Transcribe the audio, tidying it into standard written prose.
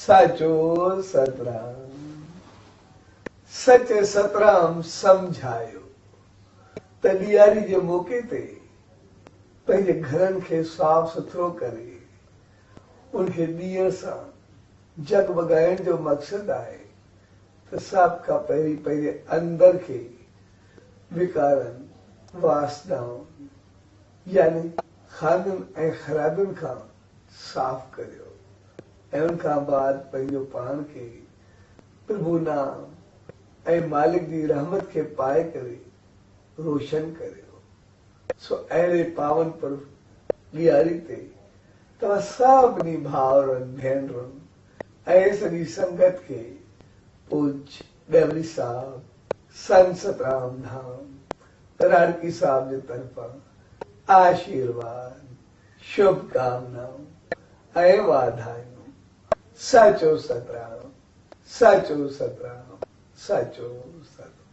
साचो सतराम। सचे सतराम समझायो त ॾियारी जे मौके ते पंहिंजे घरनि खे साफ़ सुथरो करे उनखे ॾींहं सां जगमगाइण जो मक़सदु आहे त सभ खां पहिरीं पंहिंजे अंदर खे विकारनि वासनाउनि यानी खामियुनि ऐं ख़राबियुनि खां साफ़ करियो ऐं उनखां बाद पंहिंजो पाण खे प्रभु नाम ऐं मालिक जी रहमत खे पाए करे रोशन करियो। सो अहिड़े पावन पर्व ॾियारी ते तव्हां सभिनी भाउरनि भेनरुनि ऐं सॼी संगत खे पूज्य ॾेवरी साहब संत सतराम धाम राणकी साहब जे तरफ़ां आशीर्वाद शुभकामनाऊं ऐं वाधायूं। साचो सतराम, साचो सतराम, साचो सतराम।